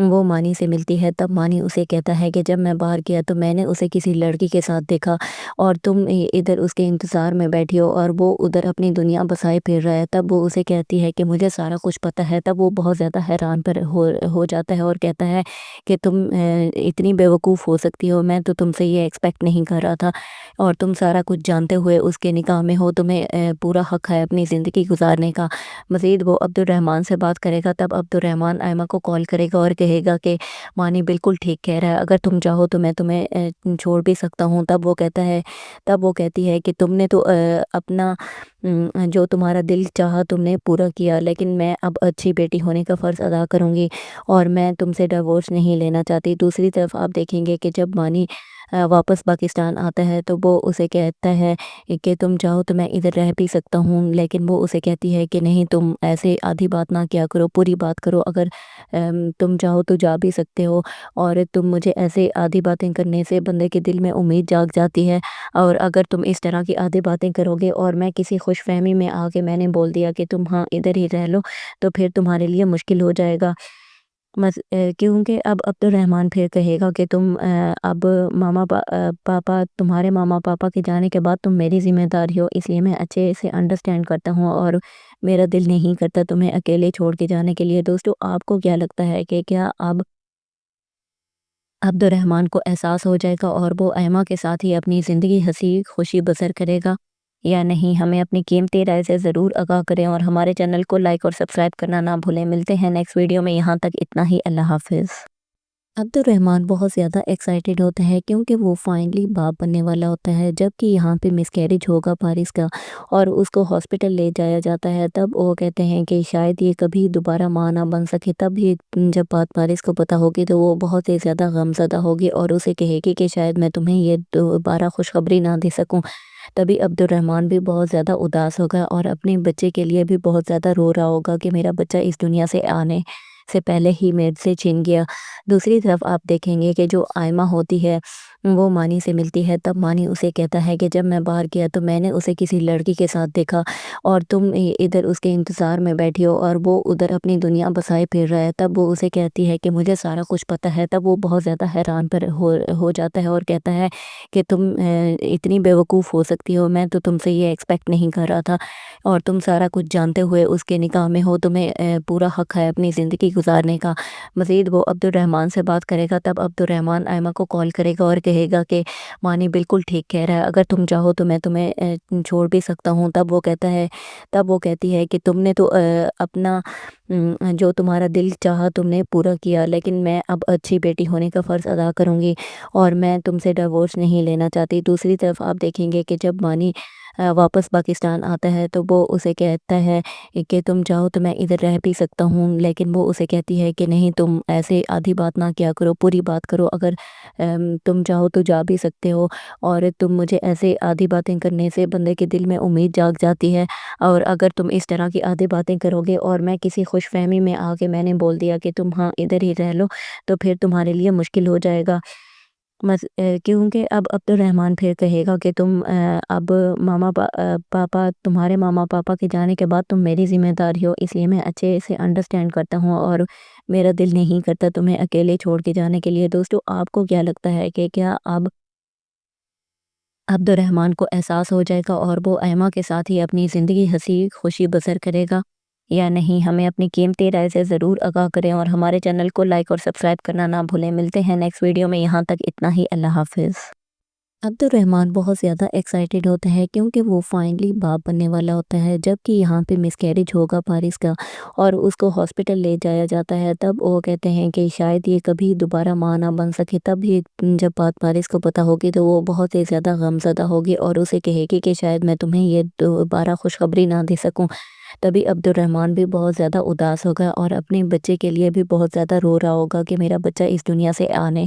وہ مانی سے ملتی ہے تب مانی اسے کہتا ہے کہ جب میں باہر گیا تو میں نے اسے کسی لڑکی کے ساتھ دیکھا اور تم ادھر اس کے انتظار میں بیٹھی ہو اور وہ ادھر اپنی دنیا بسائے پھر رہا ہے۔ تب وہ اسے کہتی ہے کہ مجھے سارا کچھ پتہ ہے۔ تب وہ بہت زیادہ حیران پر ہو جاتا ہے اور کہتا ہے کہ تم اتنی بیوقوف ہو سکتی ہو، میں تو تم سے یہ ایکسپیکٹ نہیں کر رہا تھا، اور تم سارا کچھ جانتے ہوئے اس کے نکاح میں ہو، تمہیں پورا حق ہے اپنی زندگی گزارنے کا۔ مزید وہ عبد الرحمن سے بات کرے گا، تب عبد الرحمن ایمہ کو کال کرے گا اور کہے گا کہ مانی بالکل ٹھیک کہہ رہا ہے، اگر تم چاہو تو میں تمہیں چھوڑ بھی سکتا ہوں۔ تب وہ کہتی ہے کہ تم نے تو اپنا جو تمہارا دل چاہا تم نے پورا کیا، لیکن میں اب اچھی بیٹی ہونے کا فرض ادا کروں گی اور میں تم سے ڈیورس نہیں لینا چاہتی۔ دوسری طرف آپ دیکھیں گے کہ جب مانی واپس پاکستان آتا ہے تو وہ اسے کہتا ہے کہ تم چاہو تو میں ادھر رہ بھی سکتا ہوں، لیکن وہ اسے کہتی ہے کہ نہیں، تم ایسے آدھی بات نہ کیا کرو، پوری بات کرو، اگر تم چاہو تو جا بھی سکتے ہو، اور تم مجھے ایسے آدھی باتیں کرنے سے بندے کے دل میں امید جاگ جاتی ہے، اور اگر تم اس طرح کی آدھی باتیں کرو گے اور میں کسی خوش فہمی میں آ کے میں نے بول دیا کہ تم ہاں ادھر ہی رہ لو، تو پھر تمہارے لیے مشکل ہو جائے گا۔ کیونکہ اب عبد الرحمن پھر کہے گا کہ تم اب پاپا تمہارے ماما پاپا کے جانے کے بعد تم میری ذمہ داری ہو، اس لیے میں اچھے سے انڈرسٹینڈ کرتا ہوں اور میرا دل نہیں کرتا تمہیں اکیلے چھوڑ کے جانے کے لیے۔ دوستو آپ کو کیا لگتا ہے کہ کیا اب عبد الرحمن کو احساس ہو جائے گا اور وہ ایمہ کے ساتھ ہی اپنی زندگی ہنسی خوشی بسر کرے گا یا نہیں؟ ہمیں اپنی قیمتی رائے سے ضرور آگاہ کریں اور ہمارے چینل کو لائک اور سبسکرائب کرنا نہ بھولیں۔ ملتے ہیں نیکسٹ ویڈیو میں، یہاں تک اتنا ہی، اللہ حافظ۔ عبد الرحمن بہت زیادہ ایکسائٹیڈ ہوتا ہے کیونکہ وہ فائنلی باپ بننے والا ہوتا ہے، جبکہ یہاں پہ مس کیریج ہوگا پارس کا اور اس کو ہاسپٹل لے جایا جاتا ہے۔ تب وہ کہتے ہیں کہ شاید یہ کبھی دوبارہ ماں نہ بن سکے۔ تب یہ جب بات پارس کو پتہ ہوگی تو وہ بہت ہی زیادہ غمزدہ ہوگی اور اسے کہے گی کہ شاید میں تمہیں یہ دوبارہ خوشخبری نہ دے سکوں۔ تبھی عبد الرحمن بھی بہت زیادہ اداس ہوگا اور اپنے بچے کے لیے بھی بہت زیادہ رو رہا ہوگا کہ میرا بچہ اس دنیا سے آنے سے پہلے ہی میرے سے چھن گیا۔ دوسری طرف آپ دیکھیں گے کہ جو ایمہ ہوتی ہے وہ مانی سے ملتی ہے، تب مانی اسے کہتا ہے کہ جب میں باہر گیا تو میں نے اسے کسی لڑکی کے ساتھ دیکھا اور تم ادھر اس کے انتظار میں بیٹھی ہو اور وہ ادھر اپنی دنیا بسائے پھر رہا ہے۔ تب وہ اسے کہتی ہے کہ مجھے سارا کچھ پتہ ہے۔ تب وہ بہت زیادہ حیران پر ہو جاتا ہے اور کہتا ہے کہ تم اتنی بیوقوف ہو سکتی ہو، میں تو تم سے یہ ایکسپیکٹ نہیں کر رہا تھا، اور تم سارا کچھ جانتے ہوئے اس کے نکاح میں ہو، تمہیں پورا حق ہے اپنی زندگی گزارنے کا۔ مزید وہ عبد الرحمن سے بات کرے گا، تب عبد الرحمن ایمہ کو کال کرے گا اور کہے گا کہ مانی بالکل ٹھیک کہہ رہا ہے، اگر تم چاہو تو میں تمہیں چھوڑ بھی سکتا ہوں۔ تب وہ کہتی ہے کہ تم نے تو اپنا جو تمہارا دل چاہا تم نے پورا کیا، لیکن میں اب اچھی بیٹی ہونے کا فرض ادا کروں گی اور میں تم سے ڈیورس نہیں لینا چاہتی۔ دوسری طرف آپ دیکھیں گے کہ جب مانی واپس پاکستان آتا ہے تو وہ اسے کہتا ہے کہ تم چاہو تو میں ادھر رہ بھی سکتا ہوں، لیکن وہ اسے کہتی ہے کہ نہیں، تم ایسے آدھی بات نہ کیا کرو، پوری بات کرو، اگر تم چاہو تو جا بھی سکتے ہو، اور تم مجھے ایسے آدھی باتیں کرنے سے بندے کے دل میں امید جاگ جاتی ہے، اور اگر تم اس طرح کی آدھی باتیں کرو گے اور میں کسی خوش فہمی میں آ کے میں نے بول دیا کہ تم ہاں ادھر ہی رہ لو، تو پھر تمہارے لیے مشکل ہو جائے گا۔ کیونکہ اب عبد الرحمن پھر کہے گا کہ تم اب پاپا تمہارے ماما پاپا کے جانے کے بعد تم میری ذمہ داری ہو، اس لیے میں اچھے سے انڈرسٹینڈ کرتا ہوں اور میرا دل نہیں کرتا تمہیں اکیلے چھوڑ کے جانے کے لیے۔ دوستو آپ کو کیا لگتا ہے کہ کیا اب عبد الرحمن کو احساس ہو جائے گا اور وہ ایمہ کے ساتھ ہی اپنی زندگی ہنسی خوشی بسر کرے گا یا نہیں؟ ہمیں اپنی قیمتی رائے سے ضرور آگاہ کریں اور ہمارے چینل کو لائک اور سبسکرائب کرنا نہ بھولیں۔ ملتے ہیں نیکسٹ ویڈیو میں، یہاں تک اتنا ہی، اللہ حافظ۔ عبد الرحمن بہت زیادہ ایکسائٹیڈ ہوتا ہے کیونکہ وہ فائنلی باپ بننے والا ہوتا ہے، جبکہ یہاں پہ مس کیریج ہوگا پارس کا اور اس کو ہاسپٹل لے جایا جاتا ہے۔ تب وہ کہتے ہیں کہ شاید یہ کبھی دوبارہ ماں نہ بن سکے۔ تب یہ جب بات پارس کو پتہ ہوگی تو وہ بہت ہی زیادہ غمزدہ ہوگی اور اسے کہے گی کہ شاید میں تمہیں یہ دوبارہ خوشخبری نہ دے سکوں۔ تبھی عبد الرحمن بھی بہت زیادہ اداس ہوگا اور اپنے بچے کے لیے بھی بہت زیادہ رو رہا ہوگا کہ میرا بچہ اس دنیا سے آنے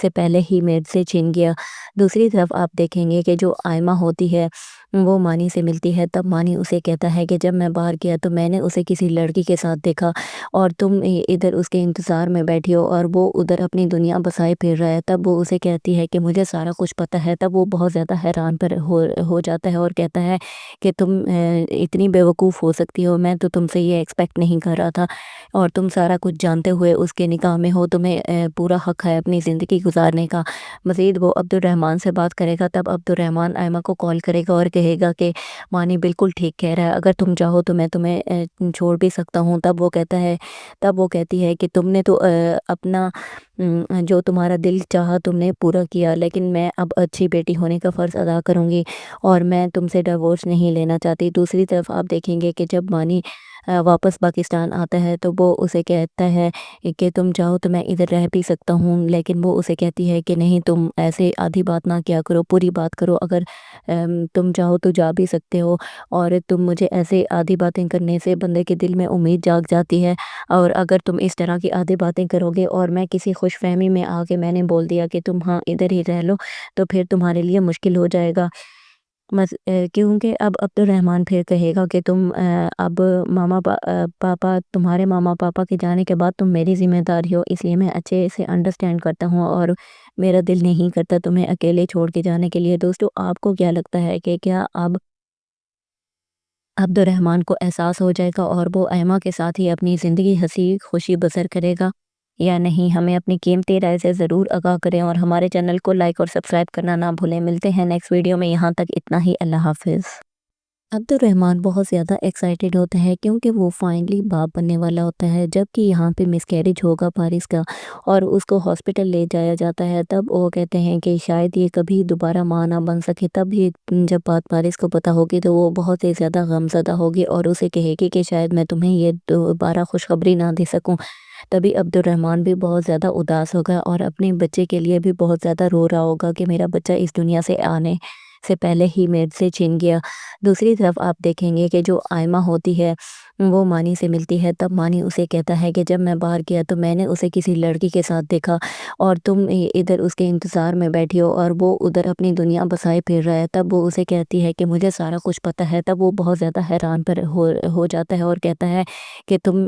سے پہلے ہی میرے سے چھن گیا۔ دوسری طرف آپ دیکھیں گے کہ جو آئمہ ہوتی ہے وہ مانی سے ملتی ہے، تب مانی اسے کہتا ہے کہ جب میں باہر گیا تو میں نے اسے کسی لڑکی کے ساتھ دیکھا اور تم ادھر اس کے انتظار میں بیٹھی ہو اور وہ ادھر اپنی دنیا بسائے پھر رہا ہے۔ تب وہ اسے کہتی ہے کہ مجھے سارا کچھ پتہ ہے۔ تب وہ بہت زیادہ حیران پر ہو جاتا ہے اور کہتا ہے کہ تم اتنی بیوقوف ہو سکتی ہو، میں تو تم سے یہ ایکسپیکٹ نہیں کر رہا تھا، اور تم سارا کچھ جانتے ہوئے اس کے نکاح میں ہو، تمہیں پورا حق ہے اپنی زندگی گزارنے کا۔ مزید وہ عبد الرحمن سے بات کرے گا، تب عبد الرحمن آئمہ کو کال کرے گا اور کہے گا کہ مانی بالکل ٹھیک کہہ رہا ہے، اگر تم چاہو تو میں تمہیں چھوڑ بھی سکتا ہوں۔ تب وہ کہتی ہے کہ تم نے تو اپنا جو تمہارا دل چاہا تم نے پورا کیا، لیکن میں اب اچھی بیٹی ہونے کا فرض ادا کروں گی اور میں تم سے ڈیورس نہیں لینا چاہتی۔ دوسری طرف آپ دیکھیں گے کہ جب مانی واپس پاکستان آتا ہے تو وہ اسے کہتا ہے کہ تم چاہو تو میں ادھر رہ بھی سکتا ہوں، لیکن وہ اسے کہتی ہے کہ نہیں، تم ایسے آدھی بات نہ کیا کرو، پوری بات کرو، اگر تم چاہو تو جا بھی سکتے ہو، اور تم مجھے ایسے آدھی باتیں کرنے سے بندے کے دل میں امید جاگ جاتی ہے، اور اگر تم اس طرح کی آدھی باتیں کرو گے اور میں کسی خوش فہمی میں آ کے میں نے بول دیا کہ تم ہاں ادھر ہی رہ لو، تو پھر تمہارے لیے مشکل ہو جائے گا۔ کیونکہ اب عبد الرحمن پھر کہے گا کہ تم اب پاپا تمہارے ماما پاپا کے جانے کے بعد تم میری ذمہ داری ہو، اس لیے میں اچھے سے انڈرسٹینڈ کرتا ہوں اور میرا دل نہیں کرتا تمہیں اکیلے چھوڑ کے جانے کے لیے۔ دوستو، آپ کو کیا لگتا ہے کہ کیا اب عبد الرحمن کو احساس ہو جائے گا اور وہ ایما کے ساتھ ہی اپنی زندگی ہنسی خوشی بسر کرے گا یا نہیں؟ ہمیں اپنی قیمتی رائے سے ضرور آگاہ کریں اور ہمارے چینل کو لائک اور سبسکرائب کرنا نہ بھولیں۔ ملتے ہیں نیکسٹ ویڈیو میں، یہاں تک اتنا ہی، اللہ حافظ۔ عبد الرحمن بہت زیادہ ایکسائٹیڈ ہوتا ہے کیونکہ وہ فائنلی باپ بننے والا ہوتا ہے، جبکہ یہاں پہ مس کیریج ہوگا پارس کا اور اس کو ہاسپٹل لے جایا جاتا ہے۔ تب وہ کہتے ہیں کہ شاید یہ کبھی دوبارہ ماں نہ بن سکے۔ تب یہ جب بات پارس کو پتہ ہوگی تو وہ بہت ہی زیادہ غمزدہ ہوگی اور اسے کہے گی کہ شاید میں تمہیں یہ دوبارہ خوشخبری نہ دے سکوں۔ تبھی عبد الرحمن بھی بہت زیادہ اداس ہوگا اور اپنے بچے کے لیے بھی بہت زیادہ رو رہا ہوگا کہ میرا بچہ اس دنیا سے آنے سے پہلے ہی میرے سے چھن گیا۔ دوسری طرف آپ دیکھیں گے کہ جو آئمہ ہوتی ہے وہ مانی سے ملتی ہے، تب مانی اسے کہتا ہے کہ جب میں باہر گیا تو میں نے اسے کسی لڑکی کے ساتھ دیکھا اور تم ادھر اس کے انتظار میں بیٹھی ہو اور وہ ادھر اپنی دنیا بسائے پھر رہا ہے۔ تب وہ اسے کہتی ہے کہ مجھے سارا کچھ پتہ ہے۔ تب وہ بہت زیادہ حیران پر ہو جاتا ہے اور کہتا ہے کہ تم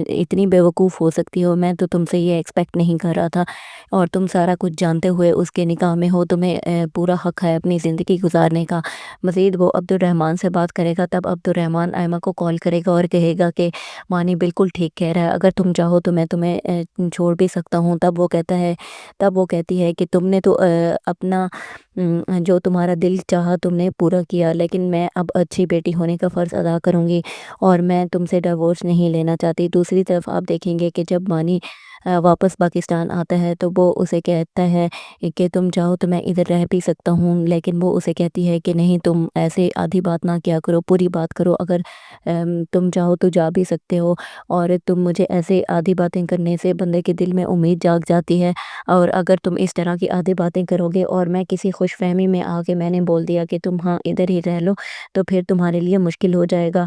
اتنی بیوقوف ہو سکتی ہو، میں تو تم سے یہ ایکسپیکٹ نہیں کر رہا تھا، اور تم سارا کچھ جانتے ہوئے اس کے نکاح میں ہو، تمہیں پورا حق ہے اپنی زندگی گزارنے کا۔ مزید وہ عبد الرحمن سے بات کرے گا، تب عبد الرحمن آئمہ کو کال کرے گا اور کہے گا کہ مانی بالکل ٹھیک کہہ رہا ہے، اگر تم چاہو تو میں تمہیں چھوڑ بھی سکتا ہوں۔ تب وہ کہتی ہے کہ تم نے تو اپنا جو تمہارا دل چاہا تم نے پورا کیا، لیکن میں اب اچھی بیٹی ہونے کا فرض ادا کروں گی اور میں تم سے ڈیورس نہیں لینا چاہتی۔ دوسری طرف آپ دیکھیں گے کہ جب مانی واپس پاکستان آتا ہے تو وہ اسے کہتا ہے کہ تم چاہو تو میں ادھر رہ بھی سکتا ہوں، لیکن وہ اسے کہتی ہے کہ نہیں، تم ایسے آدھی بات نہ کیا کرو، پوری بات کرو، اگر تم چاہو تو جا بھی سکتے ہو، اور تم مجھے ایسے آدھی باتیں کرنے سے بندے کے دل میں امید جاگ جاتی ہے، اور اگر تم اس طرح کی آدھی باتیں کرو گے اور میں کسی خوش فہمی میں آ کے میں نے بول دیا کہ تم ہاں ادھر ہی رہ لو، تو پھر تمہارے لیے مشکل ہو جائے گا۔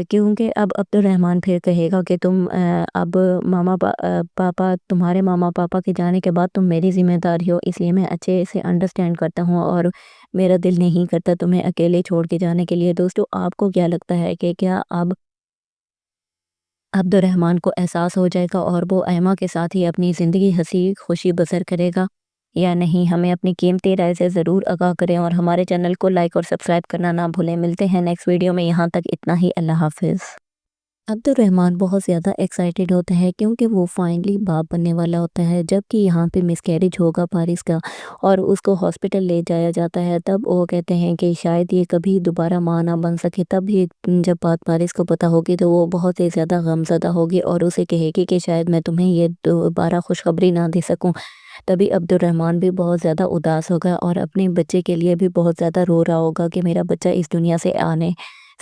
کیونکہ اب عبد الرحمن پھر کہے گا کہ تم اب پاپا تمہارے ماما پاپا کے جانے کے بعد تم میری ذمہ داری ہو، اس لیے میں اچھے سے انڈرسٹینڈ کرتا ہوں اور میرا دل نہیں کرتا تمہیں اکیلے چھوڑ کے جانے کے لیے۔ دوستو، آپ کو کیا لگتا ہے کہ کیا اب عبد الرحمن کو احساس ہو جائے گا اور وہ ایما کے ساتھ ہی اپنی زندگی ہنسی خوشی بسر کرے گا یا نہیں؟ ہمیں اپنی قیمتی رائے سے ضرور آگاہ کریں اور ہمارے چینل کو لائک اور سبسکرائب کرنا نہ بھولیں۔ ملتے ہیں نیکسٹ ویڈیو میں، یہاں تک اتنا ہی، اللہ حافظ۔ عبد الرحمن بہت زیادہ ایکسائٹیڈ ہوتا ہے کیونکہ وہ فائنلی باپ بننے والا ہوتا ہے، جبکہ یہاں پہ مس کیریج ہوگا پارس کا اور اس کو ہاسپٹل لے جایا جاتا ہے۔ تب وہ کہتے ہیں کہ شاید یہ کبھی دوبارہ ماں نہ بن سکے۔ تب یہ جب بات پارس کو پتہ ہوگی تو وہ بہت ہی زیادہ غمزدہ ہوگی اور اسے کہے گی کہ شاید میں تمہیں یہ دوبارہ خوشخبری نہ دے سکوں۔ تبھی عبد الرحمن بھی بہت زیادہ اداس ہوگا اور اپنے بچے کے لیے بھی بہت زیادہ رو رہا ہوگا کہ میرا بچہ اس دنیا سے آنے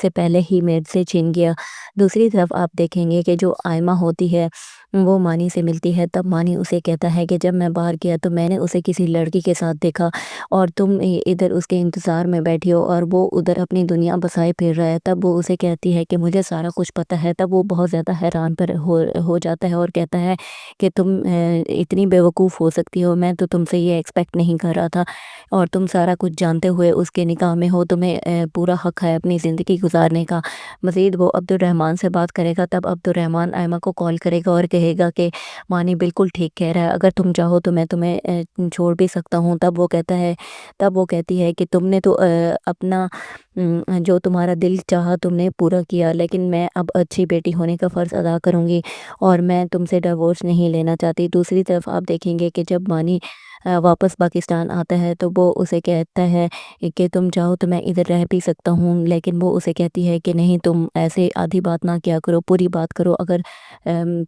سے پہلے ہی میرے سے چھن گیا۔ دوسری طرف آپ دیکھیں گے کہ جو آئمہ ہوتی ہے وہ مانی سے ملتی ہے تب مانی اسے کہتا ہے کہ جب میں باہر گیا تو میں نے اسے کسی لڑکی کے ساتھ دیکھا اور تم ادھر اس کے انتظار میں بیٹھی ہو اور وہ ادھر اپنی دنیا بسائے پھر رہا ہے۔ تب وہ اسے کہتی ہے کہ مجھے سارا کچھ پتہ ہے۔ تب وہ بہت زیادہ حیران پر ہو جاتا ہے اور کہتا ہے کہ تم اتنی بیوقوف ہو سکتی ہو، میں تو تم سے یہ ایکسپیکٹ نہیں کر رہا تھا، اور تم سارا کچھ جانتے ہوئے اس کے نکاح میں ہو، تمہیں پورا حق ہے اپنی زندگی گزارنے کا۔ مزید وہ عبد الرحمن سے بات کرے گا، تب عبد الرحمن ایمہ کو کال کرے گا اور کہے گا کہ مانی بالکل ٹھیک کہہ رہا ہے، اگر تم چاہو تو میں تمہیں چھوڑ بھی سکتا ہوں۔ تب وہ کہتی ہے کہ تم نے تو اپنا جو تمہارا دل چاہا تم نے پورا کیا، لیکن میں اب اچھی بیٹی ہونے کا فرض ادا کروں گی اور میں تم سے ڈیورس نہیں لینا چاہتی۔ دوسری طرف آپ دیکھیں گے کہ جب مانی واپس پاکستان آتا ہے تو وہ اسے کہتا ہے کہ تم چاہو تو میں ادھر رہ بھی سکتا ہوں، لیکن وہ اسے کہتی ہے کہ نہیں، تم ایسے آدھی بات نہ کیا کرو، پوری بات کرو، اگر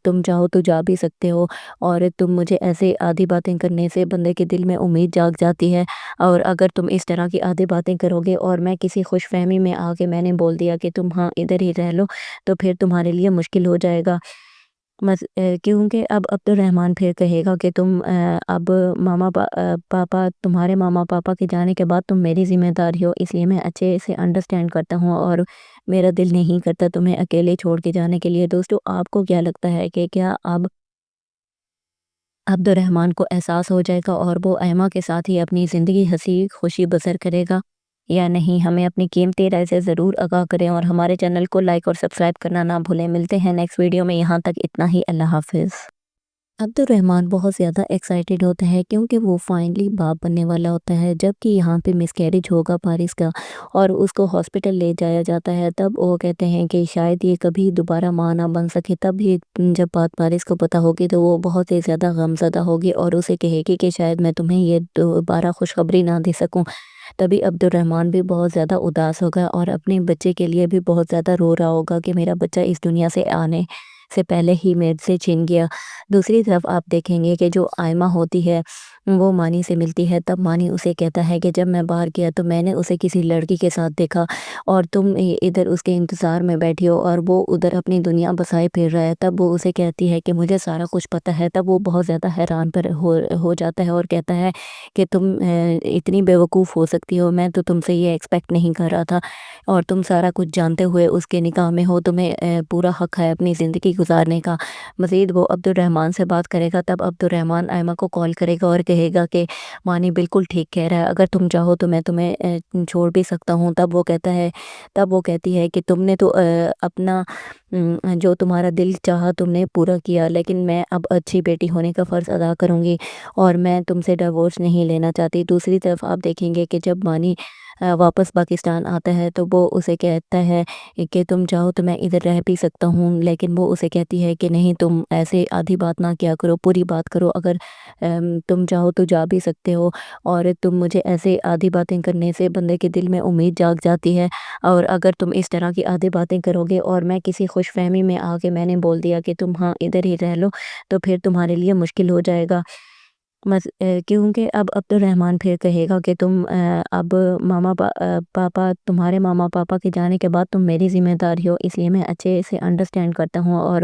تم چاہو تو جا بھی سکتے ہو، اور تم مجھے ایسے آدھی باتیں کرنے سے بندے کے دل میں امید جاگ جاتی ہے، اور اگر تم اس طرح کی آدھی باتیں کرو گے اور میں کسی خوش فہمی میں آ کے میں نے بول دیا کہ تم ہاں ادھر ہی رہ لو، تو پھر تمہارے لیے مشکل ہو جائے گا۔ کیونکہ اب عبد الرحمن پھر کہے گا کہ تم اب پاپا تمہارے ماما پاپا کے جانے کے بعد تم میری ذمہ داری ہو، اس لیے میں اچھے سے انڈرسٹینڈ کرتا ہوں اور میرا دل نہیں کرتا تمہیں اکیلے چھوڑ کے جانے کے لیے۔ دوستو، آپ کو کیا لگتا ہے کہ کیا اب عبد الرحمن کو احساس ہو جائے گا اور وہ ایمہ کے ساتھ ہی اپنی زندگی ہنسی خوشی بسر کرے گا یا نہیں؟ ہمیں اپنی قیمتی رائے سے ضرور آگاہ کریں اور ہمارے چینل کو لائک اور سبسکرائب کرنا نہ بھولیں۔ ملتے ہیں نیکسٹ ویڈیو میں، یہاں تک اتنا ہی، اللہ حافظ۔ عبد الرحمن بہت زیادہ ایکسائٹیڈ ہوتا ہے کیونکہ وہ فائنلی باپ بننے والا ہوتا ہے، جبکہ یہاں پہ مس کیریج ہوگا پارس کا اور اس کو ہاسپٹل لے جایا جاتا ہے۔ تب وہ کہتے ہیں کہ شاید یہ کبھی دوبارہ ماں نہ بن سکے۔ تب یہ جب بات پارس کو پتہ ہوگی تو وہ بہت ہی زیادہ غمزدہ ہوگی اور اسے کہے گی کہ شاید میں تمہیں یہ دوبارہ خوشخبری نہ دے سکوں۔ تبھی عبد الرحمن بھی بہت زیادہ اداس ہوگا اور اپنے بچے کے لیے بھی بہت زیادہ رو رہا ہوگا کہ میرا بچہ اس دنیا سے آنے سے پہلے ہی میرے سے چھن گیا۔ دوسری طرف آپ دیکھیں گے کہ جو ایمہ ہوتی ہے وہ مانی سے ملتی ہے، تب مانی اسے کہتا ہے کہ جب میں باہر گیا تو میں نے اسے کسی لڑکی کے ساتھ دیکھا اور تم ادھر اس کے انتظار میں بیٹھی ہو اور وہ ادھر اپنی دنیا بسائے پھر رہا ہے۔ تب وہ اسے کہتی ہے کہ مجھے سارا کچھ پتہ ہے۔ تب وہ بہت زیادہ حیران پر ہو جاتا ہے اور کہتا ہے کہ تم اتنی بیوقوف ہو سکتی ہو، میں تو تم سے یہ ایکسپیکٹ نہیں کر رہا تھا، اور تم سارا کچھ جانتے ہوئے اس کے نکاح میں ہو، تمہیں پورا حق ہے اپنی زندگی گزارنے کا۔ مزید وہ عبد الرحمن سے بات کرے گا، تب عبد الرحمن ایمہ کو کال کرے گا اور کہے گا کہ مانی بالکل ٹھیک کہہ رہا ہے، اگر تم چاہو تو میں تمہیں چھوڑ بھی سکتا ہوں۔ تب وہ کہتی ہے کہ تم نے تو اپنا جو تمہارا دل چاہا تم نے پورا کیا، لیکن میں اب اچھی بیٹی ہونے کا فرض ادا کروں گی اور میں تم سے ڈیورس نہیں لینا چاہتی۔ دوسری طرف آپ دیکھیں گے کہ جب مانی واپس پاکستان آتا ہے تو وہ اسے کہتا ہے کہ تم چاہو تو میں ادھر رہ بھی سکتا ہوں، لیکن وہ اسے کہتی ہے کہ نہیں، تم ایسے آدھی بات نہ کیا کرو، پوری بات کرو، اگر تم چاہو تو جا بھی سکتے ہو، اور تم مجھے ایسے آدھی باتیں کرنے سے بندے کے دل میں امید جاگ جاتی ہے، اور اگر تم اس طرح کی آدھی باتیں کرو گے اور میں کسی خوش فہمی میں آ کے میں نے بول دیا کہ تم ہاں ادھر ہی رہ لو، تو پھر تمہارے لیے مشکل ہو جائے گا۔ کیونکہ اب عبد الرحمن پھر کہے گا کہ تم اب پاپا تمہارے ماما پاپا کے جانے کے بعد تم میری ذمہ داری ہو، اس لیے میں اچھے سے انڈرسٹینڈ کرتا ہوں اور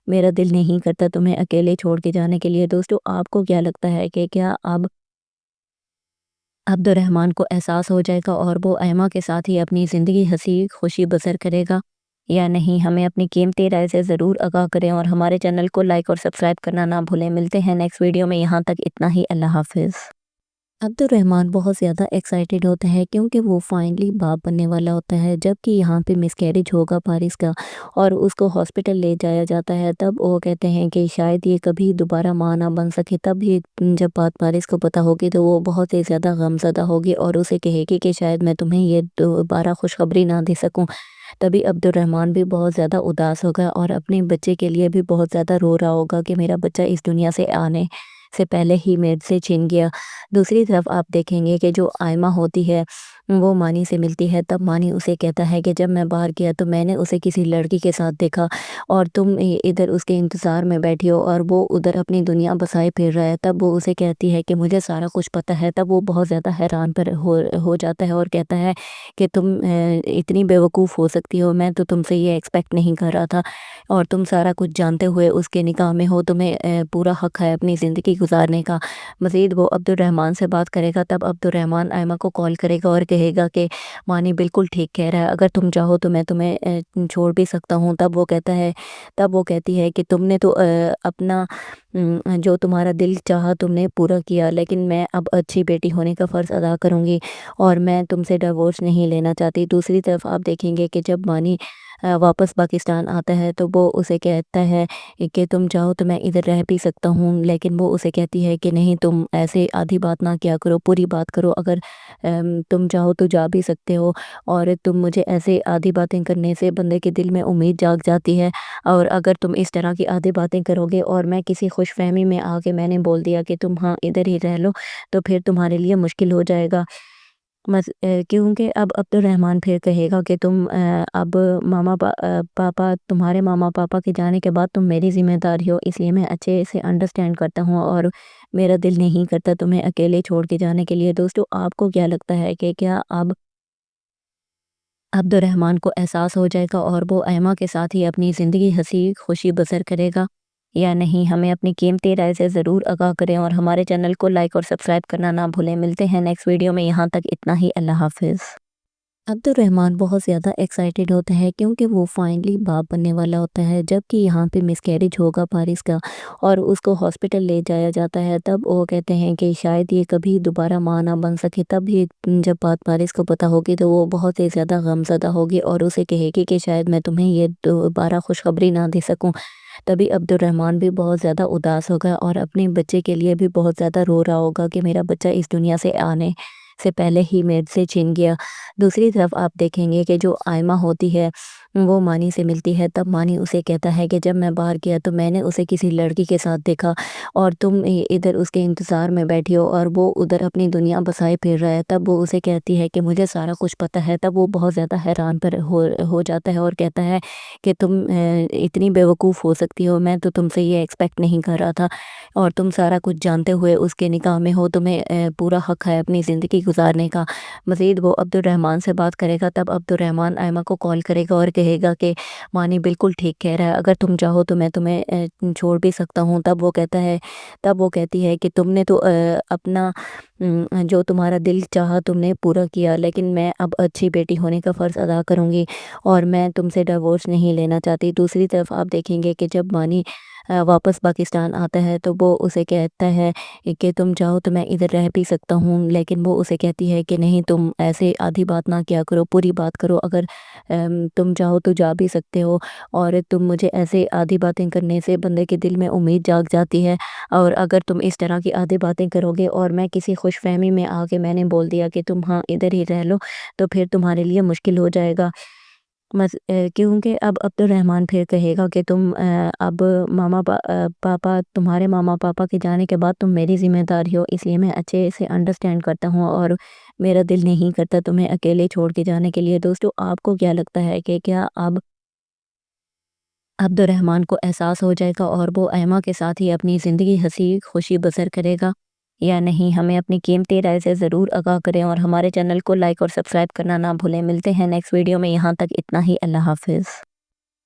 میرا دل نہیں کرتا تمہیں اکیلے چھوڑ کے جانے کے لیے۔ دوستو، آپ کو کیا لگتا ہے کہ کیا اب عبد الرحمن کو احساس ہو جائے گا اور وہ ایمہ کے ساتھ ہی اپنی زندگی ہنسی خوشی بسر کرے گا یا نہیں؟ ہمیں اپنی قیمتی رائے سے ضرور آگاہ کریں اور ہمارے چینل کو لائک اور سبسکرائب کرنا نہ بھولیں۔ ملتے ہیں نیکسٹ ویڈیو میں، یہاں تک اتنا ہی، اللہ حافظ۔ عبد الرحمن بہت زیادہ ایکسائٹیڈ ہوتا ہے کیونکہ وہ فائنلی باپ بننے والا ہوتا ہے، جبکہ یہاں پہ مس کیریج ہوگا پارس کا اور اس کو ہاسپٹل لے جایا جاتا ہے۔ تب وہ کہتے ہیں کہ شاید یہ کبھی دوبارہ ماں نہ بن سکے۔ تب یہ جب بات پارس کو پتہ ہوگی تو وہ بہت ہی زیادہ غمزدہ ہوگی اور اسے کہے گی کہ شاید میں تمہیں یہ دوبارہ خوشخبری نہ دے سکوں۔ تبھی عبد الرحمن بھی بہت زیادہ اداس ہوگا اور اپنے بچے کے لیے بھی بہت زیادہ رو رہا ہوگا کہ میرا بچہ اس دنیا سے آنے سے پہلے ہی میرے سے چھن گیا۔ دوسری طرف آپ دیکھیں گے کہ جو آئمہ ہوتی ہے وہ مانی سے ملتی ہے، تب مانی اسے کہتا ہے کہ جب میں باہر گیا تو میں نے اسے کسی لڑکی کے ساتھ دیکھا اور تم ادھر اس کے انتظار میں بیٹھی ہو اور وہ ادھر اپنی دنیا بسائے پھر رہا ہے۔ تب وہ اسے کہتی ہے کہ مجھے سارا کچھ پتہ ہے۔ تب وہ بہت زیادہ حیران پر ہو جاتا ہے اور کہتا ہے کہ تم اتنی بیوقوف ہو سکتی ہو، میں تو تم سے یہ ایکسپیکٹ نہیں کر رہا تھا، اور تم سارا کچھ جانتے ہوئے اس کے نکاح میں ہو، تمہیں پورا حق ہے اپنی زندگی گزارنے کا۔ مزید وہ عبد الرحمن سے بات کرے گا، تب عبد الرحمن آئمہ کو کال کرے گا اور کہے گا کہ مانی بالکل ٹھیک کہہ رہا ہے، اگر تم چاہو تو میں تمہیں چھوڑ بھی سکتا ہوں۔ تب وہ کہتی ہے کہ تم نے تو اپنا جو تمہارا دل چاہا تم نے پورا کیا، لیکن میں اب اچھی بیٹی ہونے کا فرض ادا کروں گی اور میں تم سے ڈیورس نہیں لینا چاہتی۔ دوسری طرف آپ دیکھیں گے کہ جب مانی واپس پاکستان آتا ہے تو وہ اسے کہتا ہے کہ تم چاہو تو میں ادھر رہ بھی سکتا ہوں، لیکن وہ اسے کہتی ہے کہ نہیں، تم ایسے آدھی بات نہ کیا کرو، پوری بات کرو، اگر تم چاہو تو جا بھی سکتے ہو، اور تم مجھے ایسے آدھی باتیں کرنے سے بندے کے دل میں امید جاگ جاتی ہے، اور اگر تم اس طرح کی آدھی باتیں کرو گے اور میں کسی خوش فہمی میں آ کے میں نے بول دیا کہ تم ہاں ادھر ہی رہ لو، تو پھر تمہارے لیے مشکل ہو جائے گا۔ کیونکہ اب عبد الرحمن پھر کہے گا کہ تم اب پاپا تمہارے ماما پاپا کے جانے کے بعد تم میری ذمہ داری ہو، اس لیے میں اچھے سے انڈرسٹینڈ کرتا ہوں اور میرا دل نہیں کرتا تمہیں اکیلے چھوڑ کے جانے کے لیے۔ دوستو، آپ کو کیا لگتا ہے کہ کیا اب عبد الرحمن کو احساس ہو جائے گا اور وہ ایما کے ساتھ ہی اپنی زندگی ہنسی خوشی بسر کرے گا یا نہیں؟ ہمیں اپنی قیمتی رائے سے ضرور آگاہ کریں اور ہمارے چینل کو لائک اور سبسکرائب کرنا نہ بھولیں۔ ملتے ہیں نیکسٹ ویڈیو میں، یہاں تک اتنا ہی، اللہ حافظ۔ عبد الرحمن بہت زیادہ ایکسائٹیڈ ہوتا ہے کیونکہ وہ فائنلی باپ بننے والا ہوتا ہے، جبکہ یہاں پہ مس کیریج ہوگا پارس کا اور اس کو ہاسپٹل لے جایا جاتا ہے۔ تب وہ کہتے ہیں کہ شاید یہ کبھی دوبارہ ماں نہ بن سکے۔ تب یہ جب بات پارس کو پتہ ہوگی تو وہ بہت ہی زیادہ غمزدہ ہوگی اور اسے کہے گی کہ شاید میں تمہیں یہ دوبارہ خوشخبری نہ دے سکوں۔ تبھی عبد الرحمن بھی بہت زیادہ اداس ہوگا اور اپنے بچے کے لیے بھی بہت زیادہ رو رہا ہوگا کہ میرا بچہ اس دنیا سے آنے سے پہلے ہی میرے سے چھن گیا۔ دوسری طرف آپ دیکھیں گے کہ جو آئمہ ہوتی ہے وہ مانی سے ملتی ہے، تب مانی اسے کہتا ہے کہ جب میں باہر گیا تو میں نے اسے کسی لڑکی کے ساتھ دیکھا اور تم ادھر اس کے انتظار میں بیٹھی ہو اور وہ ادھر اپنی دنیا بسائے پھر رہا ہے۔ تب وہ اسے کہتی ہے کہ مجھے سارا کچھ پتہ ہے۔ تب وہ بہت زیادہ حیران پر ہو جاتا ہے اور کہتا ہے کہ تم اتنی بیوقوف ہو سکتی ہو، میں تو تم سے یہ ایکسپیکٹ نہیں کر رہا تھا، اور تم سارا کچھ جانتے ہوئے اس کے نکاح میں ہو، تمہیں پورا حق ہے اپنی زندگی گزارنے کا۔ مزید وہ عبد الرحمن سے بات کرے گا، تب عبد الرحمن آئمہ کو کال کرے گا اور کہے گا کہ مانی بالکل ٹھیک کہہ رہا ہے، اگر تم چاہو تو میں تمہیں چھوڑ بھی سکتا ہوں۔ تب وہ کہتی ہے کہ تم نے تو اپنا جو تمہارا دل چاہا تم نے پورا کیا، لیکن میں اب اچھی بیٹی ہونے کا فرض ادا کروں گی اور میں تم سے ڈیورس نہیں لینا چاہتی۔ دوسری طرف آپ دیکھیں گے کہ جب مانی واپس پاکستان آتا ہے تو وہ اسے کہتا ہے کہ تم چاہو تو میں ادھر رہ بھی سکتا ہوں، لیکن وہ اسے کہتی ہے کہ نہیں، تم ایسے آدھی بات نہ کیا کرو، پوری بات کرو، اگر تم چاہو تو جا بھی سکتے ہو، اور تم مجھے ایسے آدھی باتیں کرنے سے بندے کے دل میں امید جاگ جاتی ہے، اور اگر تم اس طرح کی آدھی باتیں کرو گے اور میں کسی خوش فہمی میں آ کے میں نے بول دیا کہ تم ہاں ادھر ہی رہ لو، تو پھر تمہارے لیے مشکل ہو جائے گا۔ کیونکہ اب عبد الرحمن پھر کہے گا کہ تم اب پاپا تمہارے ماما پاپا کے جانے کے بعد تم میری ذمہ داری ہو، اس لیے میں اچھے سے انڈرسٹینڈ کرتا ہوں اور میرا دل نہیں کرتا تمہیں اکیلے چھوڑ کے جانے کے لیے۔ دوستو، آپ کو کیا لگتا ہے کہ کیا اب عبد الرحمن کو احساس ہو جائے گا اور وہ ایما کے ساتھ ہی اپنی زندگی ہنسی خوشی بسر کرے گا یا نہیں؟ ہمیں اپنی قیمتی رائے سے ضرور آگاہ کریں اور ہمارے چینل کو لائک اور سبسکرائب کرنا نہ بھولیں۔ ملتے ہیں نیکسٹ ویڈیو میں، یہاں تک اتنا ہی، اللہ حافظ۔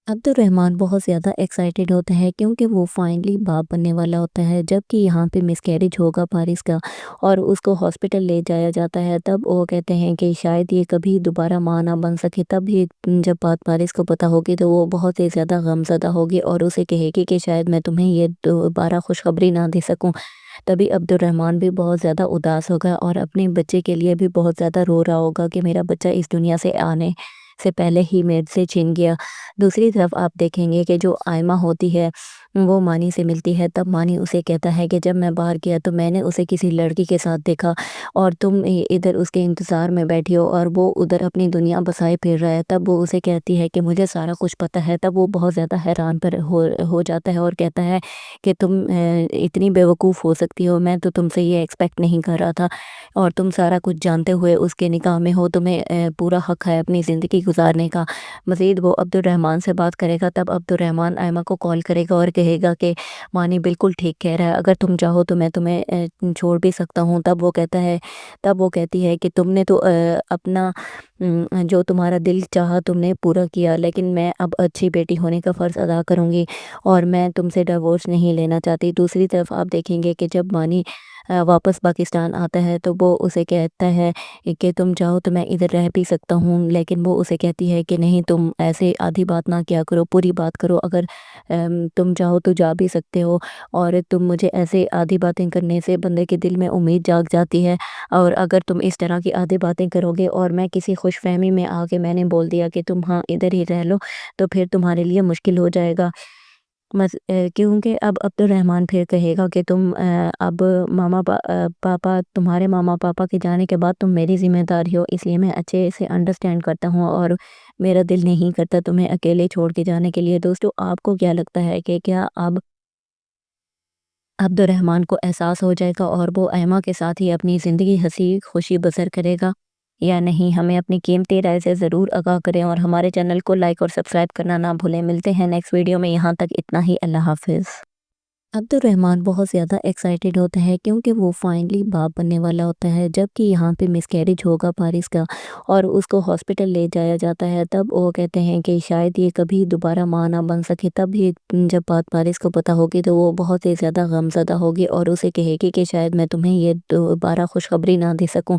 عبد الرحمن بہت زیادہ ایکسائٹیڈ ہوتا ہے کیونکہ وہ فائنلی باپ بننے والا ہوتا ہے، جبکہ یہاں پہ مس کیریج ہوگا پارس کا اور اس کو ہاسپٹل لے جایا جاتا ہے۔ تب وہ کہتے ہیں کہ شاید یہ کبھی دوبارہ ماں نہ بن سکے۔ تب یہ جب بات پارس کو پتہ ہوگی تو وہ بہت ہی زیادہ غمزدہ ہوگی اور اسے کہے گی کہ شاید میں تمہیں یہ دوبارہ خوشخبری نہ دے سکوں۔ تبھی عبد الرحمن بھی بہت زیادہ اداس ہوگا اور اپنے بچے کے لیے بھی بہت زیادہ رو رہا ہوگا کہ میرا بچہ اس دنیا سے آنے سے پہلے ہی میرے سے چھن گیا۔ دوسری طرف آپ دیکھیں گے کہ جو آئمہ ہوتی ہے وہ مانی سے ملتی ہے، تب مانی اسے کہتا ہے کہ جب میں باہر گیا تو میں نے اسے کسی لڑکی کے ساتھ دیکھا اور تم ادھر اس کے انتظار میں بیٹھی ہو اور وہ ادھر اپنی دنیا بسائے پھر رہا ہے۔ تب وہ اسے کہتی ہے کہ مجھے سارا کچھ پتہ ہے۔ تب وہ بہت زیادہ حیران پر ہو جاتا ہے اور کہتا ہے کہ تم اتنی بیوقوف ہو سکتی ہو، میں تو تم سے یہ ایکسپیکٹ نہیں کر رہا تھا، اور تم سارا کچھ جانتے ہوئے اس کے نکاح میں ہو، تمہیں پورا حق ہے اپنی زندگی گزارنے کا۔ مزید وہ عبد الرحمن سے بات کرے گا، تب عبد الرحمن آئمہ کو کال کرے گا اور کہے گا کہ مانی بالکل ٹھیک کہہ رہا ہے، اگر تم چاہو تو میں تمہیں چھوڑ بھی سکتا ہوں۔ تب وہ کہتی ہے کہ تم نے تو اپنا جو تمہارا دل چاہا تم نے پورا کیا، لیکن میں اب اچھی بیٹی ہونے کا فرض ادا کروں گی اور میں تم سے ڈیورس نہیں لینا چاہتی۔ دوسری طرف آپ دیکھیں گے کہ جب مانی واپس پاکستان آتا ہے تو وہ اسے کہتا ہے کہ تم چاہو تو میں ادھر رہ بھی سکتا ہوں، لیکن وہ اسے کہتی ہے کہ نہیں، تم ایسے آدھی بات نہ کیا کرو، پوری بات کرو، اگر تم چاہو تو جا بھی سکتے ہو، اور تم مجھے ایسے آدھی باتیں کرنے سے بندے کے دل میں امید جاگ جاتی ہے، اور اگر تم اس طرح کی آدھی باتیں کرو گے اور میں کسی خوش فہمی میں آ کے میں نے بول دیا کہ تم ہاں ادھر ہی رہ لو، تو پھر تمہارے لیے مشکل ہو جائے گا۔ کیونکہ اب عبد الرحمن پھر کہے گا کہ تم اب پاپا تمہارے ماما پاپا کے جانے کے بعد تم میری ذمہ داری ہو، اس لیے میں اچھے سے انڈرسٹینڈ کرتا ہوں اور میرا دل نہیں کرتا تمہیں اکیلے چھوڑ کے جانے کے لیے۔ دوستو، آپ کو کیا لگتا ہے کہ کیا اب عبد الرحمن کو احساس ہو جائے گا اور وہ ایما کے ساتھ ہی اپنی زندگی ہنسی خوشی بسر کرے گا یا نہیں؟ ہمیں اپنی قیمتی رائے سے ضرور آگاہ کریں اور ہمارے چینل کو لائک اور سبسکرائب کرنا نہ بھولیں۔ ملتے ہیں نیکسٹ ویڈیو میں، یہاں تک اتنا ہی، اللہ حافظ۔ عبد الرحمن بہت زیادہ ایکسائٹیڈ ہوتا ہے کیونکہ وہ فائنلی باپ بننے والا ہوتا ہے، جبکہ یہاں پہ مس کیریج ہوگا پارس کا اور اس کو ہاسپٹل لے جایا جاتا ہے۔ تب وہ کہتے ہیں کہ شاید یہ کبھی دوبارہ ماں نہ بن سکے۔ تب یہ جب بات پارس کو پتہ ہوگی تو وہ بہت ہی زیادہ غمزدہ ہوگی اور اسے کہے گی کہ شاید میں تمہیں یہ دوبارہ خوشخبری نہ دے سکوں۔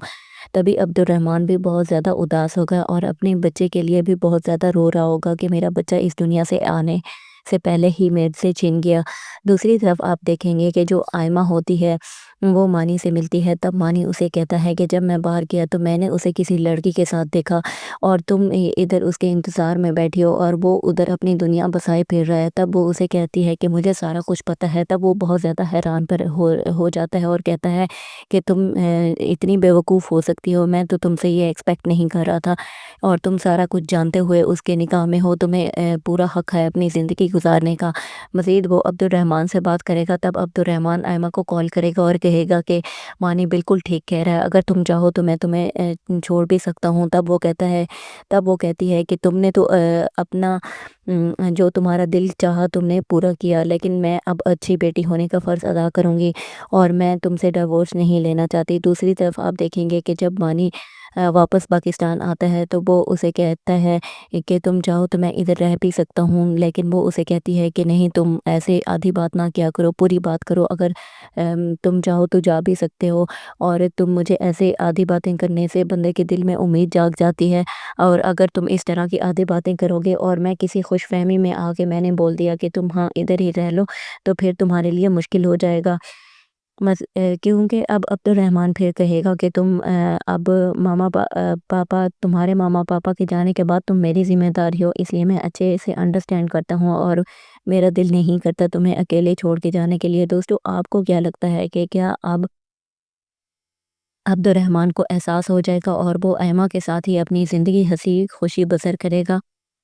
تبھی عبد الرحمن بھی بہت زیادہ اداس ہوگا اور اپنے بچے کے لیے بھی بہت زیادہ رو رہا ہوگا کہ میرا بچہ اس دنیا سے آنے سے پہلے ہی میرے سے چھن گیا۔ دوسری طرف آپ دیکھیں گے کہ جو آئمہ ہوتی ہے وہ مانی سے ملتی ہے، تب مانی اسے کہتا ہے کہ جب میں باہر گیا تو میں نے اسے کسی لڑکی کے ساتھ دیکھا اور تم ادھر اس کے انتظار میں بیٹھی ہو اور وہ ادھر اپنی دنیا بسائے پھر رہا ہے۔ تب وہ اسے کہتی ہے کہ مجھے سارا کچھ پتہ ہے۔ تب وہ بہت زیادہ حیران پر ہو جاتا ہے اور کہتا ہے کہ تم اتنی بیوقوف ہو سکتی ہو، میں تو تم سے یہ ایکسپیکٹ نہیں کر رہا تھا، اور تم سارا کچھ جانتے ہوئے اس کے نکاح میں ہو، تمہیں پورا حق ہے اپنی زندگی گزارنے کا۔ مزید وہ عبد الرحمن سے بات کرے گا، تب عبد الرحمن آئمہ کو کال کرے گا اور کہے گا کہ مانی بالکل ٹھیک کہہ رہا ہے، اگر تم چاہو تو میں تمہیں چھوڑ بھی سکتا ہوں۔ تب وہ کہتی ہے کہ تم نے تو اپنا جو تمہارا دل چاہا تم نے پورا کیا، لیکن میں اب اچھی بیٹی ہونے کا فرض ادا کروں گی اور میں تم سے ڈیورس نہیں لینا چاہتی۔ دوسری طرف آپ دیکھیں گے کہ جب مانی واپس پاکستان آتا ہے تو وہ اسے کہتا ہے کہ تم چاہو تو میں ادھر رہ بھی سکتا ہوں، لیکن وہ اسے کہتی ہے کہ نہیں، تم ایسے آدھی بات نہ کیا کرو، پوری بات کرو، اگر تم چاہو تو جا بھی سکتے ہو، اور تم مجھے ایسے آدھی باتیں کرنے سے بندے کے دل میں امید جاگ جاتی ہے، اور اگر تم اس طرح کی آدھی باتیں کرو گے اور میں کسی خوش فہمی میں آ کے میں نے بول دیا کہ تم ہاں ادھر ہی رہ لو، تو پھر تمہارے لیے مشکل ہو جائے گا۔ کیونکہ اب عبد الرحمن پھر کہے گا کہ تم اب پاپا تمہارے ماما پاپا کے جانے کے بعد تم میری ذمہ داری ہو، اس لیے میں اچھے سے انڈرسٹینڈ کرتا ہوں اور میرا دل نہیں کرتا تمہیں اکیلے چھوڑ کے جانے کے لیے۔ دوستو، آپ کو کیا لگتا ہے کہ کیا اب عبد الرحمن کو احساس ہو جائے گا اور وہ ایما کے ساتھ ہی اپنی زندگی ہنسی خوشی بسر کرے گا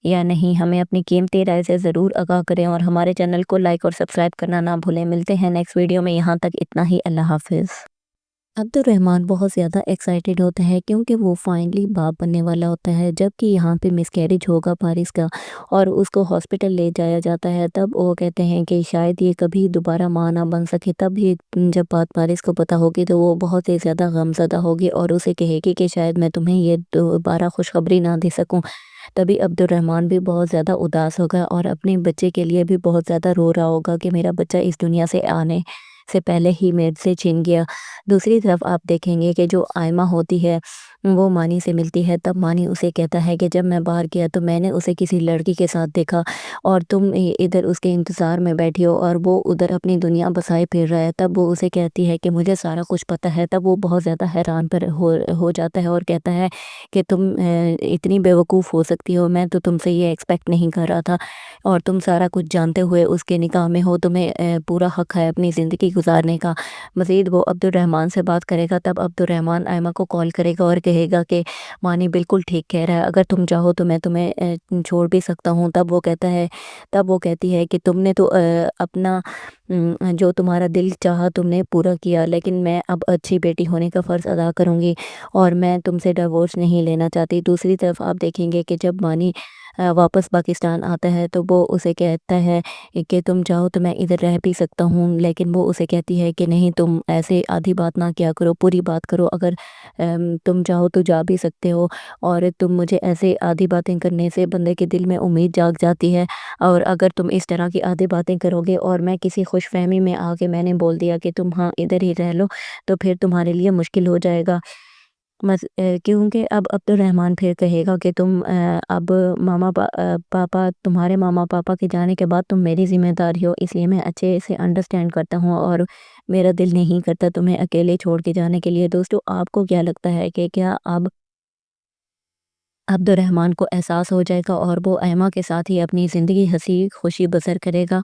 یا نہیں؟ ہمیں اپنی قیمتی رائے سے ضرور آگاہ کریں اور ہمارے چینل کو لائک اور سبسکرائب کرنا نہ بھولیں۔ ملتے ہیں نیکسٹ ویڈیو میں، یہاں تک اتنا ہی، اللہ حافظ۔ عبد الرحمن بہت زیادہ ایکسائٹیڈ ہوتا ہے کیونکہ وہ فائنلی باپ بننے والا ہوتا ہے، جبکہ یہاں پہ مس کیریج ہوگا پارس کا اور اس کو ہاسپٹل لے جایا جاتا ہے۔ تب وہ کہتے ہیں کہ شاید یہ کبھی دوبارہ ماں نہ بن سکے۔ تب یہ جب بات پارس کو پتہ ہوگی تو وہ بہت ہی زیادہ غمزدہ ہوگی اور اسے کہے گی کہ شاید میں تمہیں یہ دوبارہ خوشخبری نہ دے سکوں۔ تبھی عبد الرحمن بھی بہت زیادہ اداس ہوگا اور اپنے بچے کے لیے بھی بہت زیادہ رو رہا ہوگا کہ میرا بچہ اس دنیا سے آنے سے پہلے ہی میرے سے چھن گیا۔ دوسری طرف آپ دیکھیں گے کہ جو آئمہ ہوتی ہے وہ مانی سے ملتی ہے، تب مانی اسے کہتا ہے کہ جب میں باہر گیا تو میں نے اسے کسی لڑکی کے ساتھ دیکھا اور تم ادھر اس کے انتظار میں بیٹھی ہو اور وہ ادھر اپنی دنیا بسائے پھر رہا ہے۔ تب وہ اسے کہتی ہے کہ مجھے سارا کچھ پتہ ہے۔ تب وہ بہت زیادہ حیران پر ہو جاتا ہے اور کہتا ہے کہ تم اتنی بیوقوف ہو سکتی ہو، میں تو تم سے یہ ایکسپیکٹ نہیں کر رہا تھا، اور تم سارا کچھ جانتے ہوئے اس کے نکاح میں ہو، تمہیں پورا حق ہے اپنی زندگی گزارنے کا۔ مزید وہ عبد الرحمن سے بات کرے گا، تب عبد الرحمن آئمہ کو کال کرے گا اور کہے گا کہ مانی بالکل ٹھیک کہہ رہا ہے، اگر تم چاہو تو میں تمہیں چھوڑ بھی سکتا ہوں۔ تب وہ کہتی ہے کہ تم نے تو اپنا جو تمہارا دل چاہا تم نے پورا کیا، لیکن میں اب اچھی بیٹی ہونے کا فرض ادا کروں گی اور میں تم سے ڈیورس نہیں لینا چاہتی۔ دوسری طرف آپ دیکھیں گے کہ جب مانی واپس پاکستان آتا ہے تو وہ اسے کہتا ہے کہ تم چاہو تو میں ادھر رہ بھی سکتا ہوں، لیکن وہ اسے کہتی ہے کہ نہیں، تم ایسے آدھی بات نہ کیا کرو، پوری بات کرو، اگر تم چاہو تو جا بھی سکتے ہو، اور تم مجھے ایسے آدھی باتیں کرنے سے بندے کے دل میں امید جاگ جاتی ہے، اور اگر تم اس طرح کی آدھی باتیں کرو گے اور میں کسی خوش فہمی میں آ کے میں نے بول دیا کہ تم ہاں ادھر ہی رہ لو، تو پھر تمہارے لیے مشکل ہو جائے گا۔ کیونکہ اب عبد الرحمن پھر کہے گا کہ تم اب تمہارے ماما پاپا کے جانے کے بعد تم میری ذمہ داری ہو، اس لیے میں اچھے سے انڈرسٹینڈ کرتا ہوں اور میرا دل نہیں کرتا تمہیں اکیلے چھوڑ کے جانے کے لیے۔ دوستو، آپ کو کیا لگتا ہے کہ کیا اب عبد الرحمن کو احساس ہو جائے گا اور وہ ایما کے ساتھ ہی اپنی زندگی ہنسی خوشی بسر کرے گا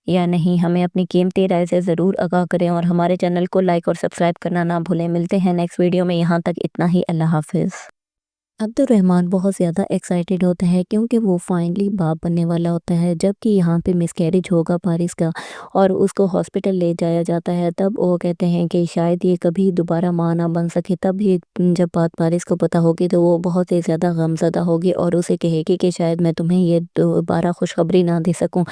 یا نہیں؟ ہمیں اپنی قیمتی رائے سے ضرور آگاہ کریں اور ہمارے چینل کو لائک اور سبسکرائب کرنا نہ بھولیں۔ ملتے ہیں نیکسٹ ویڈیو میں، یہاں تک اتنا ہی، اللہ حافظ۔ عبد الرحمن بہت زیادہ ایکسائٹیڈ ہوتا ہے کیونکہ وہ فائنلی باپ بننے والا ہوتا ہے، جبکہ یہاں پہ مس کیریج ہوگا پارس کا اور اس کو ہاسپٹل لے جایا جاتا ہے۔ تب وہ کہتے ہیں کہ شاید یہ کبھی دوبارہ ماں نہ بن سکے۔ تب یہ جب بات پارس کو پتہ ہوگی تو وہ بہت ہی زیادہ غمزدہ ہوگی اور اسے کہے گی کہ شاید میں تمہیں یہ دوبارہ خوشخبری نہ دے سکوں۔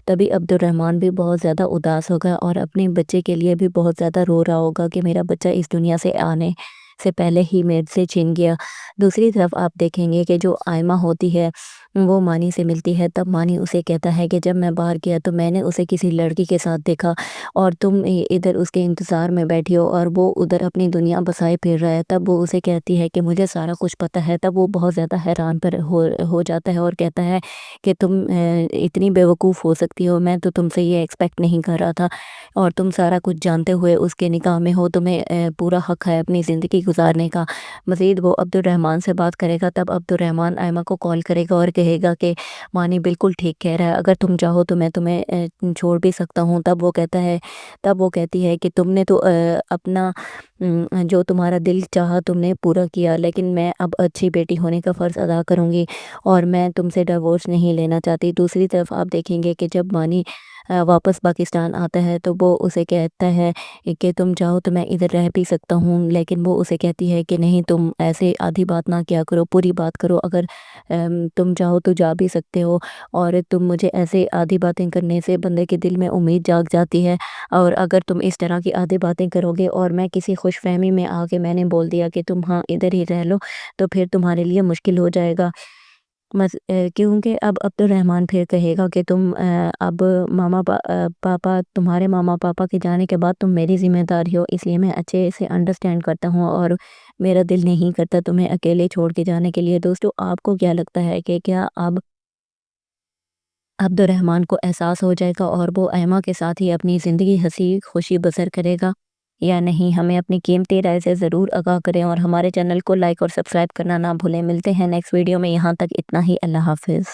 تبھی عبد الرحمن بھی بہت زیادہ اداس ہوگا اور اپنے بچے کے لیے بھی بہت زیادہ رو رہا ہوگا کہ میرا بچہ اس دنیا سے آنے سے پہلے ہی میرے سے چھن گیا۔ دوسری طرف آپ دیکھیں گے کہ جو آئمہ ہوتی ہے وہ مانی سے ملتی ہے، تب مانی اسے کہتا ہے کہ جب میں باہر گیا تو میں نے اسے کسی لڑکی کے ساتھ دیکھا اور تم ادھر اس کے انتظار میں بیٹھی ہو اور وہ ادھر اپنی دنیا بسائے پھر رہا ہے۔ تب وہ اسے کہتی ہے کہ مجھے سارا کچھ پتہ ہے۔ تب وہ بہت زیادہ حیران پر ہو جاتا ہے اور کہتا ہے کہ تم اتنی بیوقوف ہو سکتی ہو، میں تو تم سے یہ ایکسپیکٹ نہیں کر رہا تھا، اور تم سارا کچھ جانتے ہوئے اس کے نکاح میں ہو، تمہیں پورا حق ہے اپنی زندگی گزارنے کا۔ مزید وہ عبد الرحمن سے بات کرے گا، تب عبد الرحمن آئمہ کو کال کرے گا اور کہے گا کہ مانی بالکل ٹھیک کہہ رہا ہے، اگر تم چاہو تو میں تمہیں چھوڑ بھی سکتا ہوں۔ تب وہ کہتی ہے کہ تم نے تو اپنا جو تمہارا دل چاہا تم نے پورا کیا، لیکن میں اب اچھی بیٹی ہونے کا فرض ادا کروں گی اور میں تم سے ڈیورس نہیں لینا چاہتی۔ دوسری طرف آپ دیکھیں گے کہ جب مانی واپس پاکستان آتا ہے تو وہ اسے کہتا ہے کہ تم چاہو تو میں ادھر رہ بھی سکتا ہوں، لیکن وہ اسے کہتی ہے کہ نہیں، تم ایسے آدھی بات نہ کیا کرو، پوری بات کرو، اگر تم چاہو تو جا بھی سکتے ہو، اور تم مجھے ایسے آدھی باتیں کرنے سے بندے کے دل میں امید جاگ جاتی ہے، اور اگر تم اس طرح کی آدھی باتیں کرو گے اور میں کسی خوش فہمی میں آ کے میں نے بول دیا کہ تم ہاں ادھر ہی رہ لو، تو پھر تمہارے لیے مشکل ہو جائے گا۔ کیونکہ اب عبد الرحمن پھر کہے گا کہ تم اب تمہارے ماما پاپا کے جانے کے بعد تم میری ذمہ داری ہو، اس لیے میں اچھے سے انڈرسٹینڈ کرتا ہوں اور میرا دل نہیں کرتا تمہیں اکیلے چھوڑ کے جانے کے لیے۔ دوستو، آپ کو کیا لگتا ہے کہ کیا اب عبد الرحمن کو احساس ہو جائے گا اور وہ ایما کے ساتھ ہی اپنی زندگی ہنسی خوشی بسر کرے گا یا نہیں؟ ہمیں اپنی قیمتی رائے سے ضرور آگاہ کریں اور ہمارے چینل کو لائک اور سبسکرائب کرنا نہ بھولیں۔ ملتے ہیں نیکسٹ ویڈیو میں، یہاں تک اتنا ہی، اللہ حافظ۔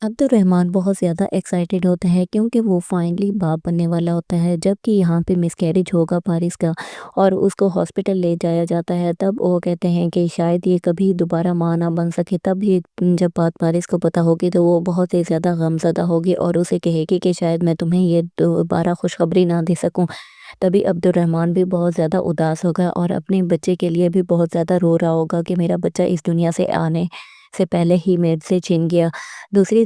عبد الرحمن بہت زیادہ ایکسائٹیڈ ہوتا ہے کیونکہ وہ فائنلی باپ بننے والا ہوتا ہے، جبکہ یہاں پہ مس کیریج ہوگا پارس کا اور اس کو ہاسپٹل لے جایا جاتا ہے۔ تب وہ کہتے ہیں کہ شاید یہ کبھی دوبارہ ماں نہ بن سکے۔ تب یہ جب بات پارس کو پتہ ہوگی تو وہ بہت ہی زیادہ غمزدہ ہوگی اور اسے کہے گی کہ شاید میں تمہیں یہ دوبارہ خوشخبری نہ دے سکوں۔ تبھی عبد الرحمن بھی بہت زیادہ اداس ہوگا اور اپنے بچے کے لیے بھی بہت زیادہ رو رہا ہوگا کہ میرا بچہ اس دنیا سے آنے سے پہلے ہی میرے سے چھن گیا۔ دوسری